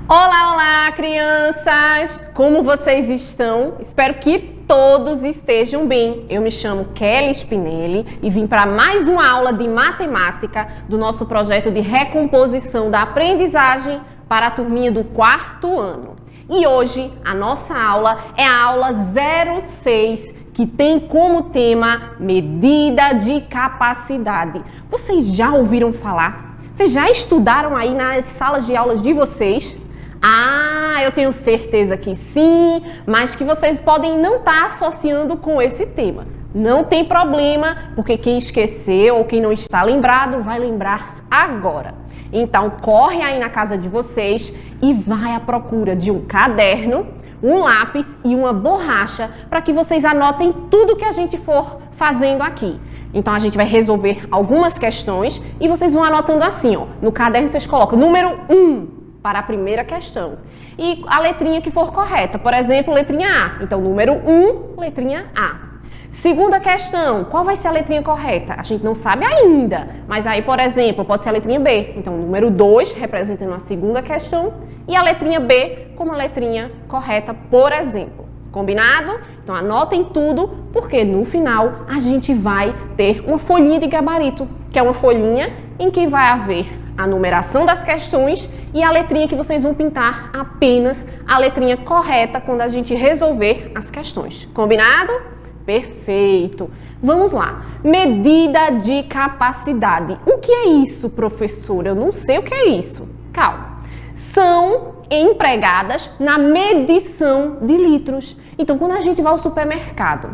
Olá, olá, crianças! Como vocês estão? Espero que todos estejam bem. Eu me chamo Kelly Spinelli e vim para mais uma aula de matemática do nosso projeto de recomposição da aprendizagem para a turminha do 4º ano. E hoje a nossa aula é a aula 06, que tem como tema medida de capacidade. Vocês já ouviram falar? Vocês já estudaram aí nas salas de aulas de vocês? Eu tenho certeza que sim, mas que vocês podem não estar associando com esse tema. Não tem problema, porque quem esqueceu ou quem não está lembrado vai lembrar agora. Então, corre aí na casa de vocês e vai à procura de um caderno, um lápis e uma borracha para que vocês anotem tudo que a gente for fazendo aqui. Então, a gente vai resolver algumas questões e vocês vão anotando assim, ó. No caderno vocês colocam número 1 para a primeira questão e a letrinha que for correta. Por exemplo, letrinha A. Então, número 1, letrinha A. Segunda questão, qual vai ser a letrinha correta? A gente não sabe ainda, mas aí, por exemplo, pode ser a letrinha B. Então, número 2, representando a segunda questão, e a letrinha B como a letrinha correta, por exemplo. Combinado? Então, anotem tudo, porque no final a gente vai ter uma folhinha de gabarito, que é uma folhinha em que vai haver a numeração das questões e a letrinha que vocês vão pintar apenas a letrinha correta quando a gente resolver as questões. Combinado? Perfeito! Vamos lá. Medida de capacidade. O que é isso, professora? Eu não sei o que é isso. Calma. São empregadas na medição de litros. Então, quando a gente vai ao supermercado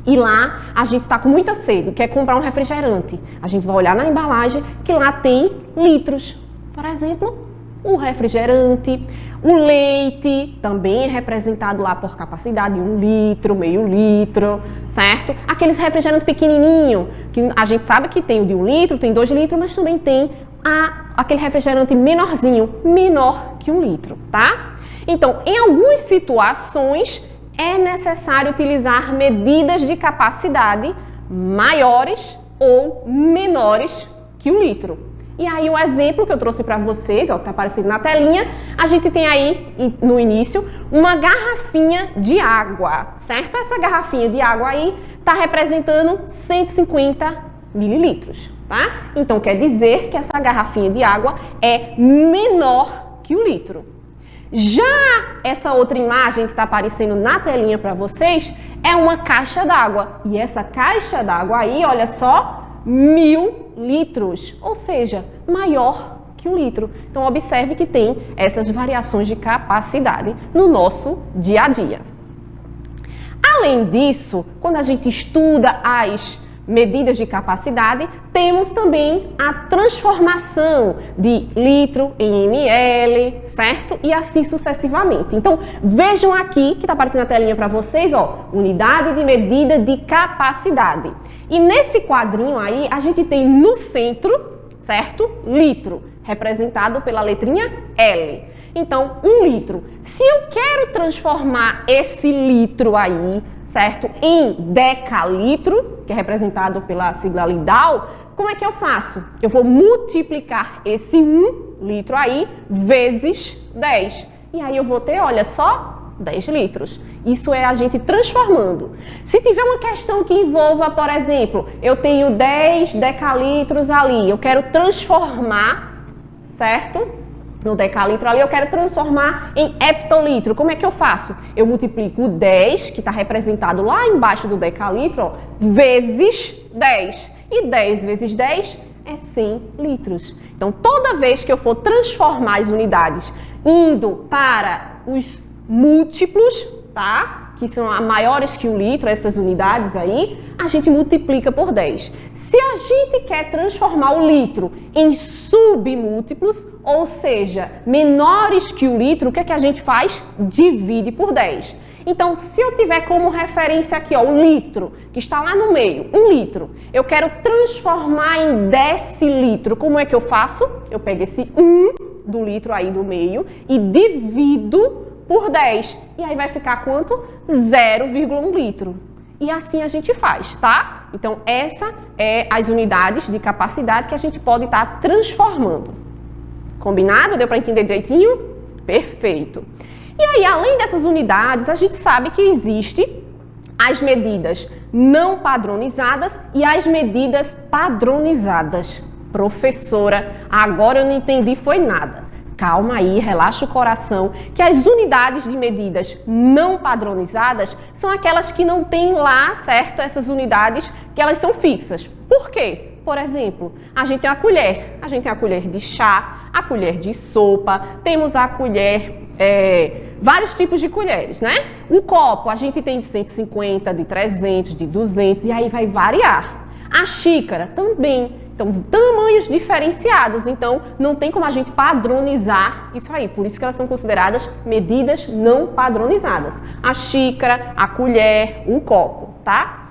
e lá a gente está com muita sede, quer comprar um refrigerante, a gente vai olhar na embalagem que lá tem litros. Por exemplo, o refrigerante, o leite também é representado lá por capacidade, 1 litro, meio litro, certo? Aqueles refrigerantes pequenininho, que a gente sabe que tem o de 1 litro, tem 2 litros, mas também tem aquele refrigerante menorzinho, menor que 1 litro, tá? Então, em algumas situações, é necessário utilizar medidas de capacidade maiores ou menores que 1 litro. E aí o exemplo que eu trouxe para vocês, ó, que está aparecendo na telinha, a gente tem aí no início uma garrafinha de água, certo? Essa garrafinha de água aí está representando 150 mililitros, tá? Então quer dizer que essa garrafinha de água é menor que 1 litro. Já essa outra imagem que está aparecendo na telinha para vocês é uma caixa d'água. E essa caixa d'água aí, olha só, 1000 litros, ou seja, maior que 1 litro. Então, observe que tem essas variações de capacidade no nosso dia a dia. Além disso, quando a gente estuda as medidas de capacidade, temos também a transformação de litro em ml, certo? E assim sucessivamente. Então, vejam aqui, que está aparecendo na telinha para vocês, ó, unidade de medida de capacidade. E nesse quadrinho aí, a gente tem no centro, certo? Litro, representado pela letrinha L. Então, 1 litro. Se eu quero transformar esse litro aí, certo, em decalitro, que é representado pela sigla LIDAL, como é que eu faço? Eu vou multiplicar esse 1 litro aí vezes 10. E aí eu vou ter, olha só, 10 litros. Isso é a gente transformando. Se tiver uma questão que envolva, por exemplo, eu tenho 10 decalitros ali, eu quero transformar, certo? No decalitro ali, eu quero transformar em heptolitro. Como é que eu faço? Eu multiplico o 10, que está representado lá embaixo do decalitro, ó, vezes 10. E 10 vezes 10 é 100 litros. Então, toda vez que eu for transformar as unidades indo para os múltiplos, tá? Que são maiores que 1 litro, essas unidades aí, a gente multiplica por 10. Se a gente quer transformar o litro em submúltiplos, ou seja, menores que 1 litro, o que é que a gente faz? Divide por 10. Então, se eu tiver como referência aqui, ó, o litro, que está lá no meio, 1 litro, eu quero transformar em decilitro, como é que eu faço? Eu pego esse 1 do litro aí do meio e divido por 10. E aí vai ficar quanto? 0,1 litro. E assim a gente faz, tá? Então, essa é as unidades de capacidade que a gente pode estar transformando. Combinado? Deu para entender direitinho? Perfeito. E aí, além dessas unidades, a gente sabe que existe as medidas não padronizadas e as medidas padronizadas. Professora, agora eu não entendi foi nada. Calma aí, relaxa o coração, que as unidades de medidas não padronizadas são aquelas que não tem lá, certo, essas unidades que elas são fixas. Por quê? Por exemplo, a gente tem a colher de chá, a colher de sopa, temos a colher, vários tipos de colheres, né? O copo, a gente tem de 150, de 300, de 200 e aí vai variar. A xícara também. Então, tamanhos diferenciados, então não tem como a gente padronizar isso aí, por isso que elas são consideradas medidas não padronizadas. A xícara, a colher, o copo, tá?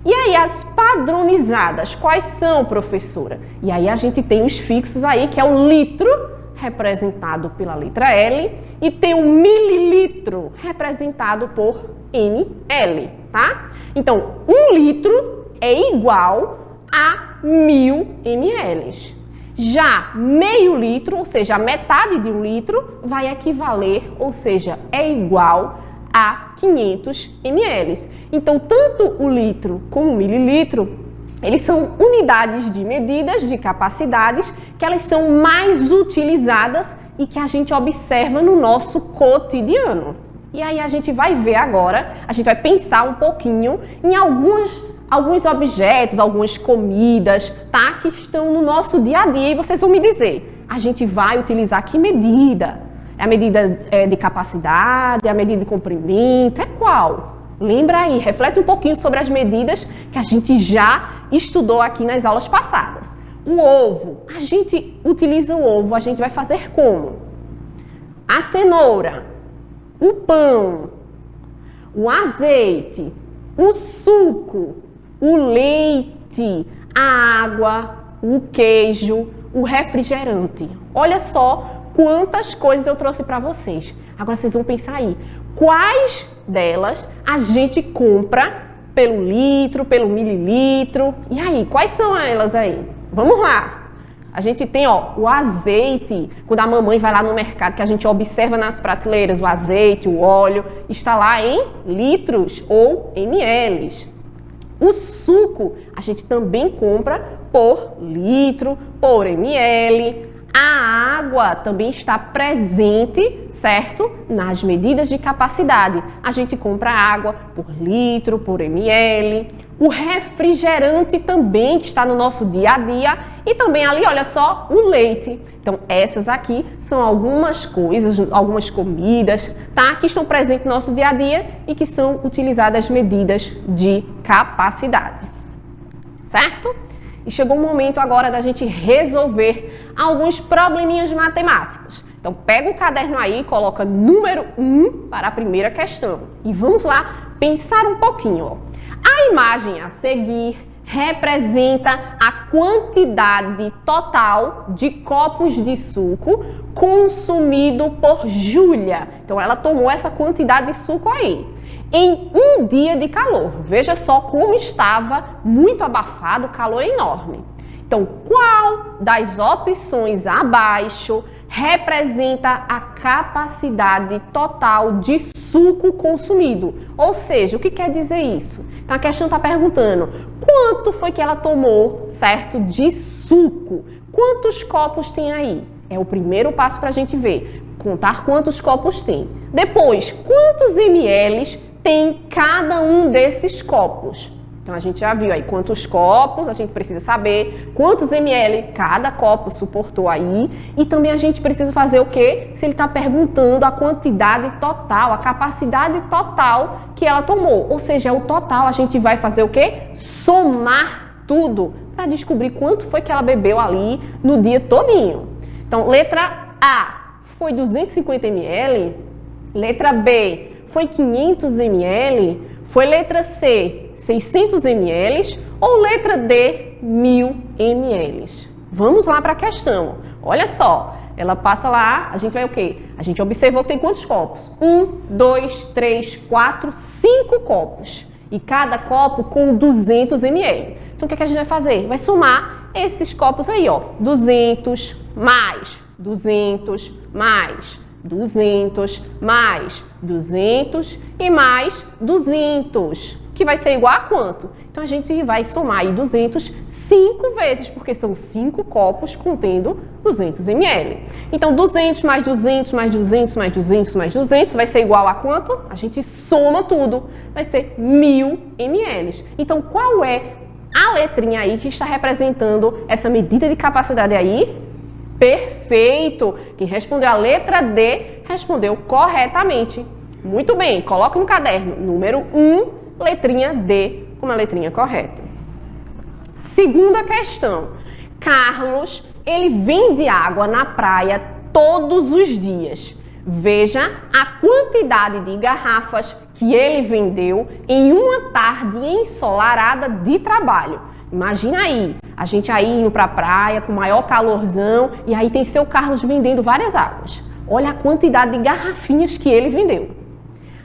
E aí, as padronizadas, quais são, professora? E aí a gente tem os fixos aí, que é o litro, representado pela letra L, e tem o mililitro, representado por ml, tá? Então, 1 litro é igual a 1000 ml. Já meio litro, ou seja, a metade de 1 litro, vai equivaler, ou seja, é igual a 500 ml. Então, tanto o litro como o mililitro, eles são unidades de medidas, de capacidades, que elas são mais utilizadas e que a gente observa no nosso cotidiano. E aí a gente vai ver agora, a gente vai pensar um pouquinho em alguns objetos, algumas comidas, tá? Que estão no nosso dia a dia e vocês vão me dizer, a gente vai utilizar que medida? É a medida de capacidade, é a medida de comprimento, é qual? Lembra aí, reflete um pouquinho sobre as medidas que a gente já estudou aqui nas aulas passadas. O ovo, a gente utiliza o ovo, a gente vai fazer como? A cenoura, o pão, o azeite, o suco, o leite, a água, o queijo, o refrigerante. Olha só quantas coisas eu trouxe para vocês. Agora vocês vão pensar aí, quais delas a gente compra pelo litro, pelo mililitro? E aí, quais são elas aí? Vamos lá. A gente tem, o azeite, quando a mamãe vai lá no mercado, que a gente observa nas prateleiras, o azeite, o óleo, está lá em litros ou ml. O suco, a gente também compra por litro, por ml. A água também está presente, certo? Nas medidas de capacidade. A gente compra água por litro, por ml. O refrigerante também, que está no nosso dia a dia. E também ali, olha só, o leite. Então, essas aqui são algumas coisas, algumas comidas, tá? Que estão presentes no nosso dia a dia e que são utilizadas medidas de capacidade. Certo? E chegou o momento agora da gente resolver alguns probleminhas matemáticos. Então, pega o caderno aí e coloca número 1 para a primeira questão. E vamos lá pensar um pouquinho. A imagem a seguir representa a quantidade total de copos de suco consumido por Júlia. Então, ela tomou essa quantidade de suco aí. Em um dia de calor. Veja só como estava muito abafado, o calor enorme. Então, qual das opções abaixo representa a capacidade total de suco consumido? Ou seja, o que quer dizer isso? Então, a questão está perguntando, quanto foi que ela tomou, certo, de suco? Quantos copos tem aí? É o primeiro passo para a gente ver. Contar quantos copos tem. Depois, quantos ml tem cada um desses copos? Então, a gente já viu aí quantos copos, a gente precisa saber quantos ml cada copo suportou aí. E também a gente precisa fazer o quê? Se ele está perguntando a quantidade total, a capacidade total que ela tomou. Ou seja, o total a gente vai fazer o quê? Somar tudo para descobrir quanto foi que ela bebeu ali no dia todinho. Então, letra A foi 250 ml, letra B foi 500 ml, foi letra C 600 ml ou letra D 1000 ml? Vamos lá para a questão. Olha só, ela passa lá, a gente vai o quê? A gente observou que tem quantos copos? 1, 2, 3, 4, 5 copos. E cada copo com 200 ml. Então, o que é que a gente vai fazer? Vai somar esses copos aí, 200 mais 200 mais 200, mais 200 e mais 200, que vai ser igual a quanto? Então, a gente vai somar aí 200 5 vezes, porque são 5 copos contendo 200 ml. Então, 200 mais 200 mais 200 mais 200 mais 200 vai ser igual a quanto? A gente soma tudo, vai ser 1000 ml. Então, qual é a letrinha aí que está representando essa medida de capacidade aí? Perfeito! Quem respondeu a letra D, respondeu corretamente. Muito bem, coloque no caderno, número 1, letrinha D, como a letrinha correta. Segunda questão. Carlos, ele vende água na praia todos os dias. Veja a quantidade de garrafas que ele vendeu em uma tarde ensolarada de trabalho. Imagina aí, a gente aí indo para a praia com maior calorzão e aí tem seu Carlos vendendo várias águas. Olha a quantidade de garrafinhas que ele vendeu.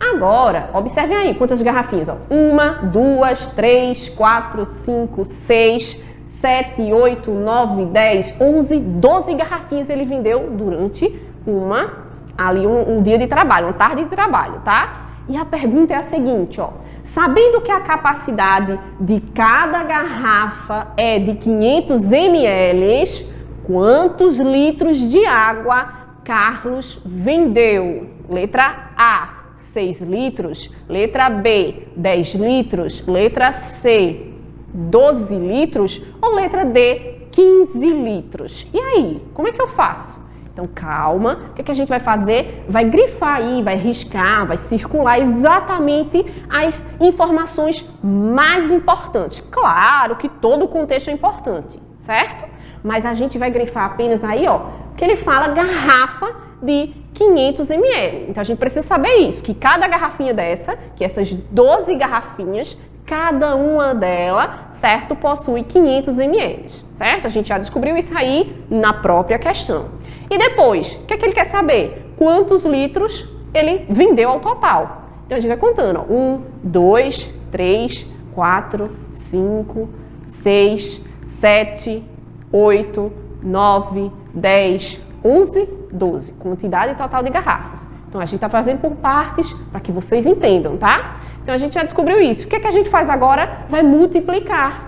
Agora, observem aí quantas garrafinhas. 1, 2, 3, 4, 5, 6, 7, 8, 9, 10, 11, 12 garrafinhas ele vendeu durante um dia de trabalho, uma tarde de trabalho, tá? E a pergunta é a seguinte, ó. Sabendo que a capacidade de cada garrafa é de 500 ml, quantos litros de água Carlos vendeu? Letra A, 6 litros. Letra B, 10 litros. Letra C, 12 litros. Ou letra D, 15 litros. E aí, como é que eu faço? Então, calma, o que a gente vai fazer? Vai grifar aí, vai riscar, vai circular exatamente as informações mais importantes. Claro que todo o contexto é importante, certo? Mas a gente vai grifar apenas aí, ó, que ele fala garrafa de 500 ml. Então, a gente precisa saber isso, que cada garrafinha dessa, que essas 12 garrafinhas, cada uma delas, certo, possui 500 ml, certo? A gente já descobriu isso aí na própria questão. E depois, o que é que ele quer saber? Quantos litros ele vendeu ao total? Então, a gente vai contando, ó, 1, 2, 3, 4, 5, 6, 7, 8, 9, 10, 11, 12. Quantidade total de garrafas. Então, a gente está fazendo por partes para que vocês entendam, tá? Então, a gente já descobriu isso. O que é que a gente faz agora? Vai multiplicar.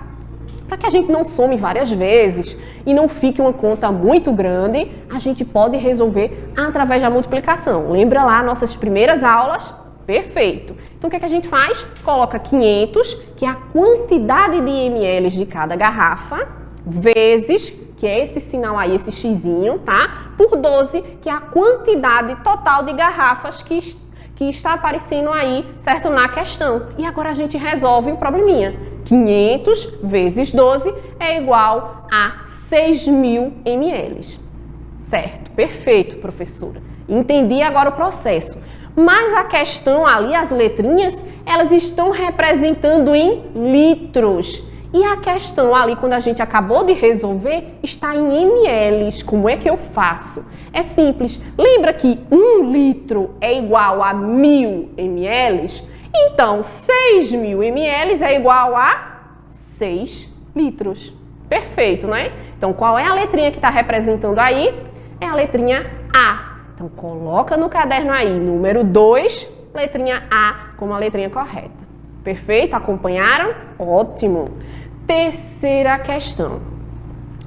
Para que a gente não some várias vezes e não fique uma conta muito grande, a gente pode resolver através da multiplicação. Lembra lá nossas primeiras aulas? Perfeito. Então, o que é que a gente faz? Coloca 500, que é a quantidade de ml de cada garrafa, vezes, que é esse sinal aí, esse xizinho, tá? Por 12, que é a quantidade total de garrafas que está aparecendo aí, certo? Na questão. E agora a gente resolve o probleminha. 500 vezes 12 é igual a 6.000 ml. Certo? Perfeito, professora. Entendi agora o processo. Mas a questão ali, as letrinhas, elas estão representando em litros. E a questão ali, quando a gente acabou de resolver, está em ml. Como é que eu faço? É simples. Lembra que 1 litro é igual a 1.000 ml? Então, 6.000 ml é igual a 6 litros. Perfeito, né? Então, qual é a letrinha que está representando aí? É a letrinha A. Então, coloca no caderno aí, número 2, letrinha A, como a letrinha correta. Perfeito? Acompanharam? Ótimo! Terceira questão.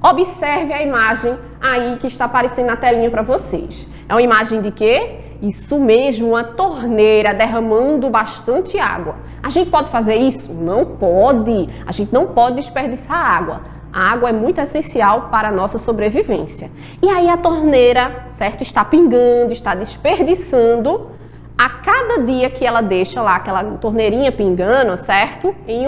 Observe a imagem aí que está aparecendo na telinha para vocês. É uma imagem de quê? Isso mesmo, uma torneira derramando bastante água. A gente pode fazer isso? Não pode. A gente não pode desperdiçar água. A água é muito essencial para a nossa sobrevivência. E aí a torneira, certo, está pingando, está desperdiçando. A cada dia que ela deixa lá aquela torneirinha pingando, certo? Em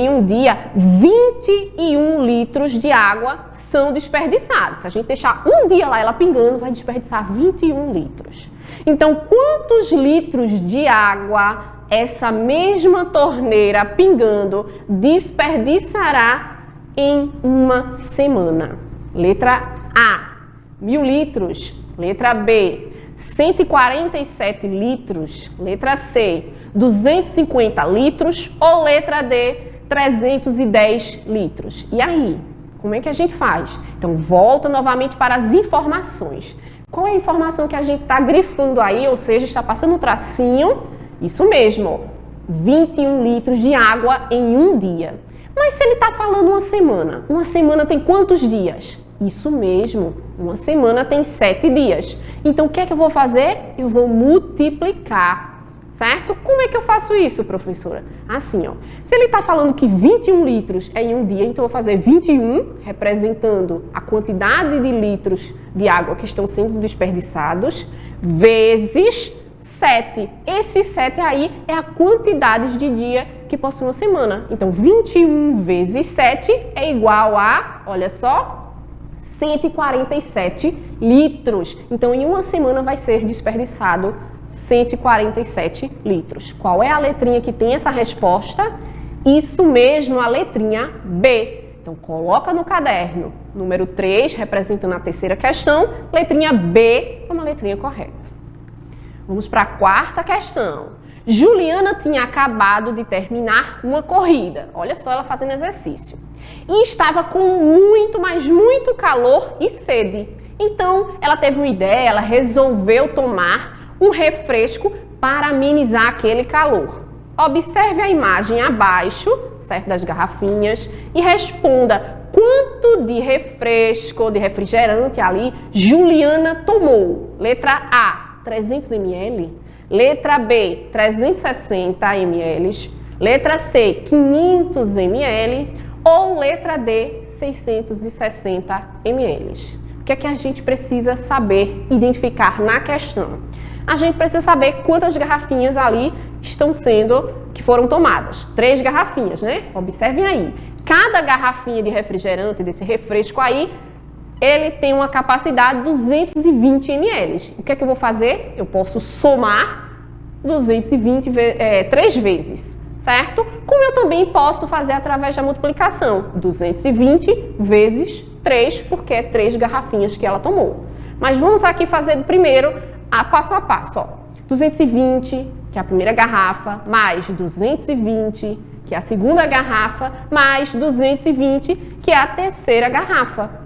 um dia, 21 litros de água são desperdiçados. Se a gente deixar um dia lá ela pingando, vai desperdiçar 21 litros. Então, quantos litros de água essa mesma torneira pingando desperdiçará em uma semana? Letra A, 1.000 litros. Letra B, 147 litros. Letra C, 250 litros. Ou letra D, 310 litros. E aí, como é que a gente faz? Então, volta novamente para as informações. Qual é a informação que a gente está grifando aí, ou seja, está passando um tracinho? Isso mesmo, 21 litros de água em um dia. Mas se ele está falando uma semana tem quantos dias? Isso mesmo, uma semana tem 7 dias. Então, o que é que eu vou fazer? Eu vou multiplicar, certo? Como é que eu faço isso, professora? Assim, ó. Se ele está falando que 21 litros é em um dia, então eu vou fazer 21, representando a quantidade de litros de água que estão sendo desperdiçados, vezes 7. Esse 7 aí é a quantidade de dia que possui uma semana. Então, 21 vezes 7 é igual a, olha só, 147 litros. Então, em uma semana vai ser desperdiçado 147 litros. Qual é a letrinha que tem essa resposta? Isso mesmo, a letrinha B. Então, coloca no caderno. Número 3, representando a terceira questão. Letrinha B é uma letrinha correta. Vamos para a quarta questão. Juliana tinha acabado de terminar uma corrida. Olha só ela fazendo exercício. E estava com muito, mas muito calor e sede. Então, ela teve uma ideia, ela resolveu tomar um refresco para amenizar aquele calor. Observe a imagem abaixo, certo, das garrafinhas, e responda quanto de refresco, de refrigerante ali, Juliana tomou. Letra A, 300 ml. Letra B, 360 ml. Letra C, 500 ml. Ou letra D, 660 ml. O que é que a gente precisa saber identificar na questão? A gente precisa saber quantas garrafinhas ali que foram tomadas. 3 garrafinhas, né? Observem aí. Cada garrafinha de refrigerante, desse refresco aí, ele tem uma capacidade de 220 ml. O que é que eu vou fazer? Eu posso somar 220 3 vezes, certo? Como eu também posso fazer através da multiplicação. 220 vezes 3, porque é 3 garrafinhas que ela tomou. Mas vamos aqui fazer primeiro passo a passo. Ó. 220, que é a primeira garrafa, mais 220, que é a segunda garrafa, mais 220, que é a terceira garrafa.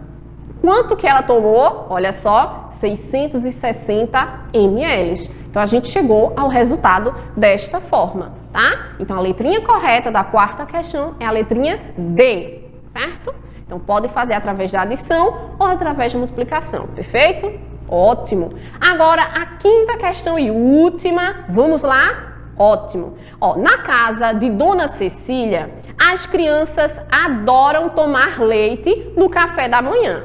Quanto que ela tomou? Olha só, 660 ml. Então, a gente chegou ao resultado desta forma, tá? Então, a letrinha correta da quarta questão é a letrinha D, certo? Então, pode fazer através da adição ou através da multiplicação, perfeito? Ótimo! Agora, a quinta questão e última, vamos lá? Ótimo! Ó, na casa de Dona Cecília, as crianças adoram tomar leite no café da manhã.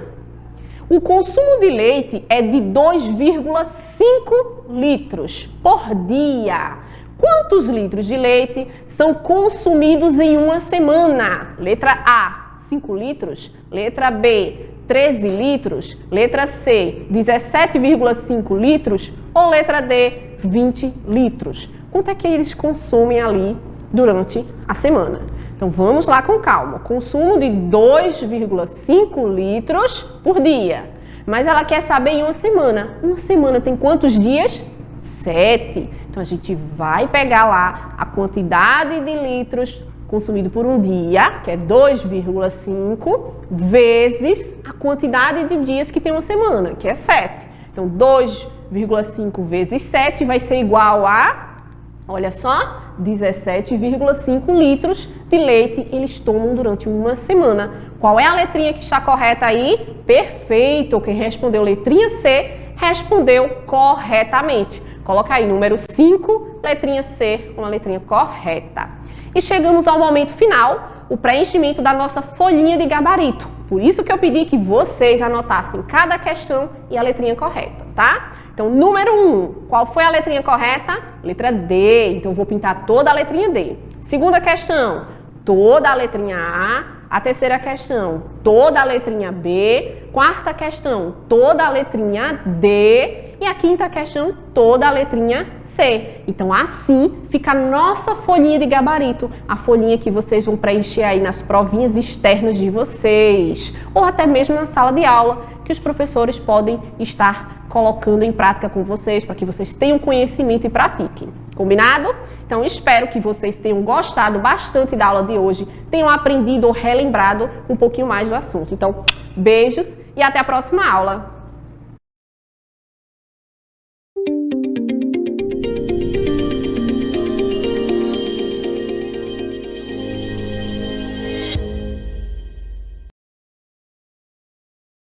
O consumo de leite é de 2,5 litros por dia. Quantos litros de leite são consumidos em uma semana? Letra A, 5 litros. Letra B, 13 litros. Letra C, 17,5 litros. Ou letra D, 20 litros. Quanto é que eles consomem ali durante a semana? Então, vamos lá com calma. Consumo de 2,5 litros por dia. Mas ela quer saber em uma semana. Uma semana tem quantos dias? 7. Então, a gente vai pegar lá a quantidade de litros consumido por um dia, que é 2,5, vezes a quantidade de dias que tem uma semana, que é 7. Então, 2,5 vezes 7 vai ser igual a, olha só, 17,5 litros de leite eles tomam durante uma semana. Qual é a letrinha que está correta aí? Perfeito! Quem respondeu letrinha C, respondeu corretamente. Coloca aí número 5, letrinha C, com a letrinha correta. E chegamos ao momento final, o preenchimento da nossa folhinha de gabarito. Por isso que eu pedi que vocês anotassem cada questão e a letrinha correta, tá? Então, número 1, qual foi a letrinha correta? Letra D, então eu vou pintar toda a letrinha D. Segunda questão, toda a letrinha A. A terceira questão, toda a letrinha B. Quarta questão, toda a letrinha D. E a quinta questão, toda a letrinha C. Então, assim fica a nossa folhinha de gabarito. A folhinha que vocês vão preencher aí nas provinhas externas de vocês. Ou até mesmo na sala de aula, que os professores podem estar colocando em prática com vocês, para que vocês tenham conhecimento e pratiquem. Combinado? Então, espero que vocês tenham gostado bastante da aula de hoje, tenham aprendido ou relembrado um pouquinho mais do assunto. Então, beijos e até a próxima aula!